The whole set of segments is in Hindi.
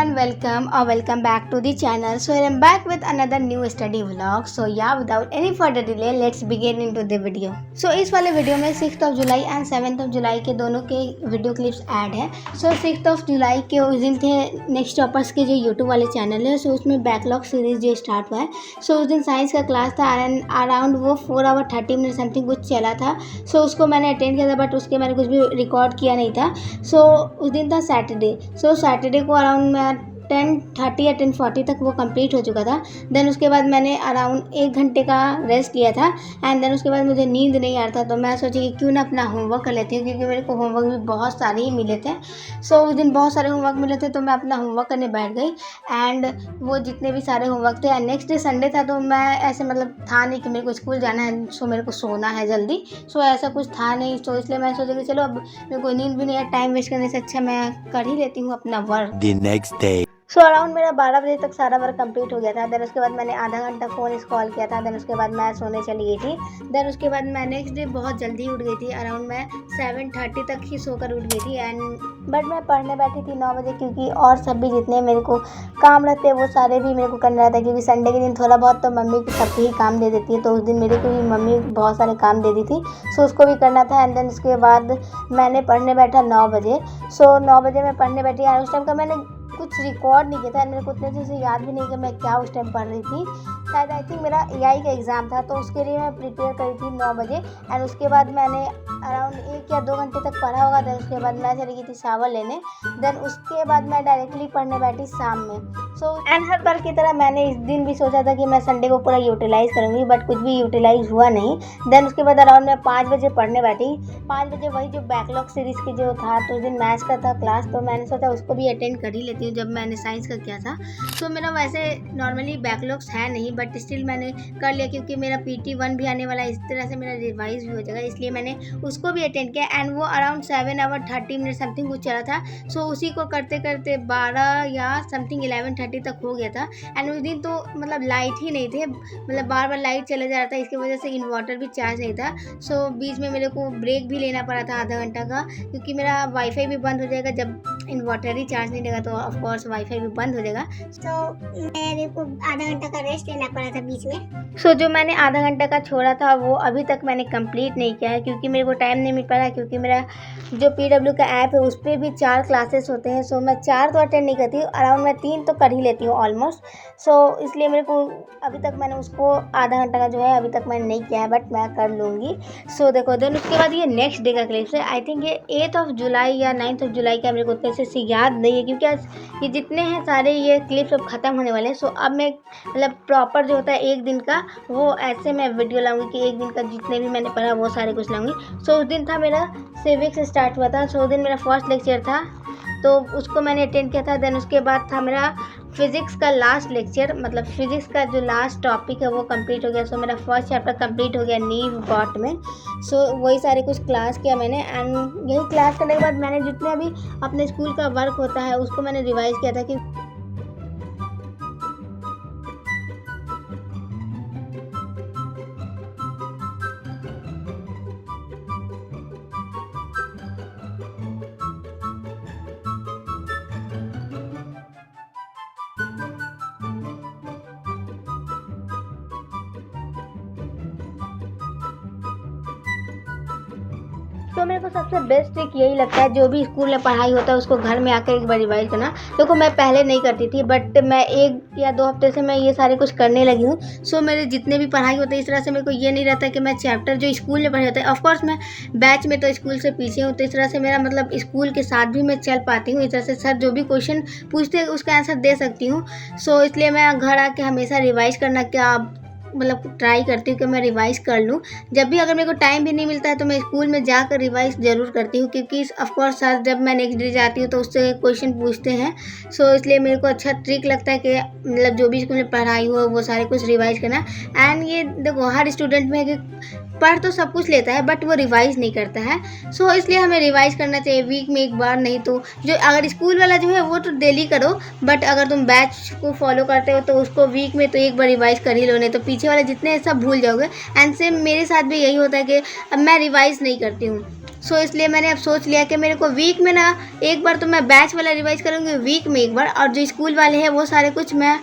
everyone, welcome back to the channel. So I am back with another new study vlog. So yeah, without any further delay, let's begin into the video. So इस वाले वीडियो में 6th of July and 7th of July के दोनों के वीडियो क्लिप्स ऐड है. So 6th of July के उस दिन थे नेक्स्ट टॉपर्स के जो यूट्यूब वाले चैनल है. सो उसमें बैकलॉग सीरीज जो स्टार्ट हुआ है. सो उस दिन साइंस का क्लास था एंड अराउंड वो 4 आवर 30 मिनट समथिंग कुछ चला था. सो उसको मैंने अटेंड किया था बट उसके मैंने कुछ भी रिकॉर्ड किया नहीं था. सो उस दिन था सैटरडे. सो सैटरडे को अराउंड मैं 10:30 या 10:40 तक वो कंप्लीट हो चुका था. देन उसके बाद मैंने अराउंड 1 घंटे का रेस्ट लिया था एंड देन उसके बाद मुझे नींद नहीं आ रहा था. तो मैं सोची कि क्यों ना अपना होमवर्क कर लेती हूँ क्योंकि मेरे को होमवर्क भी बहुत सारे ही मिले थे. सो उस दिन बहुत सारे होमवर्क मिले थे तो मैं अपना होमवर्क करने बैठ गई एंड वो जितने भी सारे होमवर्क थे. नेक्स्ट डे संडे था तो मैं ऐसे मतलब था नहीं कि मेरे को स्कूल जाना है सो मेरे को सोना है जल्दी. सो ऐसा कुछ था नहीं. सो इसलिए मैं सोचा कि चलो अब मेरे को नींद भी नहीं है, टाइम वेस्ट करने से अच्छा मैं कर ही लेती हूँ अपना work. The next day. So around मेरा 12 बजे तक सारा वर्क कंप्लीट हो गया था. देन उसके बाद मैंने आधा घंटा फ़ोन स्क्रॉल किया था. देन उसके बाद मैं सोने चली गई थी. देन उसके बाद मैं नेक्स्ट डे बहुत जल्दी उठ गई थी. अराउंड मैं 7:30 तक ही सोकर उठ गई थी एंड बट मैं पढ़ने बैठी थी 9 बजे क्योंकि और सब भी जितने मेरे को काम रहते हैं वो सारे भी मेरे को करना रहता है क्योंकि संडे के दिन थोड़ा बहुत तो मम्मी को सबके ही काम दे देती है. तो उस दिन मेरे को भी मम्मी बहुत सारे काम दे दी थी. सो उसको भी करना था एंड देन उसके बाद मैंने पढ़ने बैठा 9 बजे. सो 9 बजे मैं पढ़ने बैठी एंड उस टाइम का मैंने कुछ रिकॉर्ड नहीं किया था. मेरे को उतने अच्छे से याद भी नहीं कि मैं क्या उस टाइम पढ़ रही थी. शायद आई थिंक मेरा एआई का एग्ज़ाम था तो उसके लिए मैं प्रिपेयर करी थी 9 बजे एंड उसके बाद मैंने अराउंड 1 या 2 घंटे तक पढ़ा होगा. देन उसके बाद मैं चली गई थी शावर लेने. देन उसके बाद मैं डायरेक्टली पढ़ने बैठी शाम में. सो एंड हर बार की तरह मैंने इस दिन भी सोचा था कि मैं संडे को पूरा यूटिलाइज़ करूँगी बट कुछ भी यूटिलाइज़ हुआ नहीं. देन उसके बाद अराउंड मैं 5 बजे पढ़ने बैठी. 5 बजे वही जो बैकलॉग सीरीज़ की जो था तो उस दिन मैथ्स का था क्लास तो मैंने सोचा उसको भी अटेंड कर ही लेती हूँ जब मैंने साइंस का किया था. तो मेरा वैसे नॉर्मली बैकलॉग्स है नहीं बट स्टिल मैंने कर लिया क्योंकि मेरा PT1 भी आने वाला है. इस तरह से मेरा रिवाइज भी हो जाएगा इसलिए मैंने उसको भी अटेंड किया एंड वो अराउंड 7 आवर 30 मिनट समथिंग कुछ चला था. सो उसी को करते करते 12 या समथिंग 11:30 तक हो गया था एंड उस दिन तो मतलब लाइट ही नहीं थे. मतलब बार बार लाइट चला जा रहा था इसकी वजह से इन्वर्टर भी चार्ज नहीं था. सो बीच में मेरे को ब्रेक भी लेना पड़ा था आधा घंटा का क्योंकि मेरा वाईफाई भी बंद हो जाएगा जब इन्वर्टर ही चार्ज नहीं देगा तो ऑफकोर्स वाईफाई भी बंद हो जाएगा. तो मेरे को आधा घंटा का रेस्ट लेना पड़ा था बीच में. सो जो मैंने आधा घंटा का छोड़ा था वो अभी तक मैंने कंप्लीट नहीं किया है क्योंकि मेरे को टाइम नहीं मिल पा रहा क्योंकि मेरा जो PW का ऐप है उस पर भी 4 क्लासेस होते हैं. सो मैं 4 तो अटेंड नहीं करती हूँ. अराउंड मैं 3 तो कर ही लेती हूँ ऑलमोस्ट. सो इसलिए मेरे को अभी तक मैंने उसको आधा घंटा का जो है अभी तक मैंने नहीं किया है बट मैं कर लूँगी. सो देखो देन उसके बाद ये नेक्स्ट डे का क्लिप्स है. आई थिंक ये 8th of July या 9th of July का मेरे को अच्छे से याद नहीं है क्योंकि आज ये जितने हैं सारे ये क्लिप्स अब ख़त्म होने वाले हैं. सो अब मैं मतलब प्रॉपर जो होता है एक दिन का वो ऐसे मैं वीडियो लाऊंगी कि एक दिन का जितने भी मैंने पढ़ा वो सारे कुछ लाऊंगी. सो उस दिन था मेरा सिविक्स स्टार्ट हुआ था. सो उस दिन मेरा फर्स्ट लेक्चर था तो उसको मैंने अटेंड किया था. देन उसके बाद था मेरा फिज़िक्स का लास्ट लेक्चर मतलब फिज़िक्स का जो लास्ट टॉपिक है वो कंप्लीट हो गया. सो मेरा फर्स्ट चैप्टर कंप्लीट हो गया नीव गॉट में. सो वही सारे कुछ क्लास किया मैंने एंड यही क्लास करने के बाद मैंने जितने भी अपने स्कूल का वर्क होता है उसको मैंने रिवाइज़ किया था कि तो मेरे को सबसे बेस्ट ट्रिक यही लगता है जो भी स्कूल में पढ़ाई होता है उसको घर में आकर एक बार रिवाइज करना. देखो मैं पहले नहीं करती थी बट मैं 1 या 2 हफ्ते से मैं ये सारे कुछ करने लगी हूँ. सो मेरे जितने भी पढ़ाई होते हैं इस तरह से मेरे को ये नहीं रहता कि मैं चैप्टर जो स्कूल में पढ़े होते हैं ऑफकोर्स मैं बैच में तो स्कूल से पीछे हूँ तो इस तरह से मेरा मतलब स्कूल के साथ भी मैं चल पाती हूँ. इस तरह से सर जो भी क्वेश्चन पूछते हैं उसका आंसर दे सकती हूँ. सो इसलिए मैं घर आके हमेशा रिवाइज करना क्या मतलब ट्राई करती हूँ कि मैं रिवाइज़ कर लूँ. जब भी अगर मेरे को टाइम भी नहीं मिलता है तो मैं स्कूल में जाकर रिवाइज़ ज़रूर करती हूँ क्योंकि ऑफकोर्स सर जब मैं नेक्स्ट डे जाती हूँ तो उससे क्वेश्चन पूछते हैं. सो इसलिए मेरे को अच्छा ट्रिक लगता है कि मतलब जो भी स्कूल में पढ़ाई हो वो सारे कुछ रिवाइज़ करना. एंड ये देखो हर स्टूडेंट में कि पढ़ तो सब कुछ लेता है बट वो रिवाइज़ नहीं करता है. सो इसलिए हमें रिवाइज़ करना चाहिए वीक में एक बार. नहीं तो जो अगर स्कूल वाला जो है वो तो डेली करो बट अगर तुम बैच को फॉलो करते हो तो उसको वीक में तो एक बार रिवाइज़ कर ही लो नहीं तो पीछे वाले जितने सब भूल जाओगे. एंड सेम मेरे साथ भी यही होता है कि अब मैं रिवाइज़ नहीं करती हूँ. सो इसलिए मैंने अब सोच लिया कि मेरे को वीक में ना एक बार तो मैं बैच वाला रिवाइज़ करूँगी वीक में एक बार, और जो स्कूल वाले हैं वो सारे कुछ मैं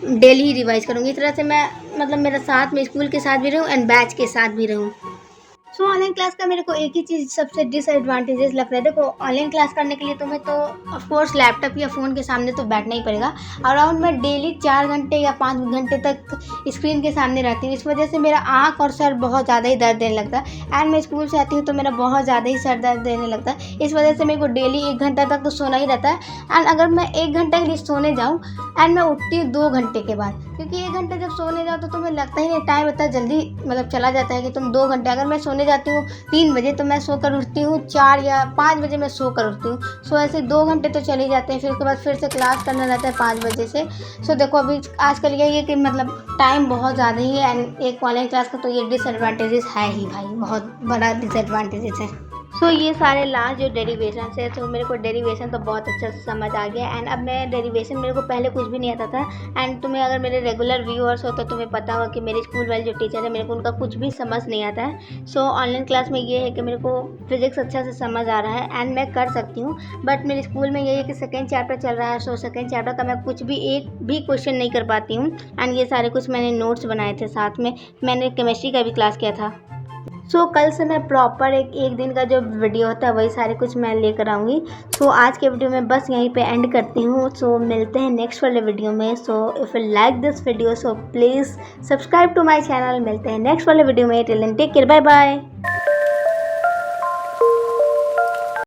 डेली ही रिवाइज़ करूँगी। इस तरह से मैं मतलब मेरा साथ में स्कूल के साथ भी रहूँ एंड बैच के साथ भी रहूँ। सो ऑनलाइन क्लास का मेरे को एक ही चीज़ सबसे डिसएडवांटेजेस लगता है। देखो, ऑनलाइन क्लास करने के लिए तुम्हें तो ऑफ कोर्स लैपटॉप या फ़ोन के सामने तो बैठना ही पड़ेगा। अराउंड मैं डेली 4 घंटे या 5 घंटे तक स्क्रीन के सामने रहती हूँ। इस वजह से मेरा आँख और सर बहुत ज़्यादा ही दर्द देने लगता है एंड मैं स्कूल से आती हूँ तो मेरा बहुत ज़्यादा ही सर दर्द देने लगता है। इस वजह से मेरे को डेली 1 घंटा तक तो सोना ही रहता है एंड अगर मैं 1 घंटे के लिए सोने जाऊँ एंड मैं उठती हूँ 2 घंटे के बाद, क्योंकि 1 घंटे जब सोने जाओ तो तुम्हें लगता ही नहीं टाइम इतना जल्दी मतलब चला जाता है कि तुम 2 घंटे। अगर मैं सोने जाती हूँ 3 बजे तो मैं सोकर उठती हूँ 4 या 5 बजे मैं सोकर उठती हूँ। सो ऐसे 2 घंटे तो चले जाते हैं, फिर उसके बाद फिर से क्लास करना रहता है 5 बजे से। सो देखो अभी आजकल यही है कि मतलब टाइम बहुत ज़्यादा ही है एंड एक ऑनलाइन क्लास का तो ये डिसएडवांटेजेस है ही भाई, बहुत बड़ा डिसएडवांटेजेस है। सो ये सारे लास्ट जो डेरिवेशन है, तो मेरे को डेरिवेशन तो बहुत अच्छा से समझ आ गया एंड अब मैं डेरिवेशन मेरे को पहले कुछ भी नहीं आता था एंड तुम्हें अगर मेरे रेगुलर व्यूअर्स हो तो तुम्हें पता होगा कि मेरे स्कूल वाले जो टीचर है मेरे को उनका कुछ भी समझ नहीं आता है। सो ऑनलाइन क्लास में ये है कि मेरे को फिजिक्स अच्छा से समझ आ रहा है एंड मैं कर सकती हूँ, बट मेरे स्कूल में ये है कि सेकेंड चैप्टर चल रहा है। सो सेकेंड चैप्टर का मैं कुछ भी एक भी क्वेश्चन नहीं कर पाती हूँ एंड ये सारे कुछ मैंने नोट्स बनाए थे, साथ में मैंने केमिस्ट्री का भी क्लास किया था। सो कल से मैं प्रॉपर एक दिन का जो वीडियो होता है वही सारे कुछ मैं लेकर आऊँगी। सो आज के वीडियो में बस यहीं पे एंड करती हूँ। सो मिलते हैं नेक्स्ट वाले वीडियो में। So if you like this video so please subscribe to my channel. मिलते हैं नेक्स्ट वाले वीडियो में। Till then take care, bye bye.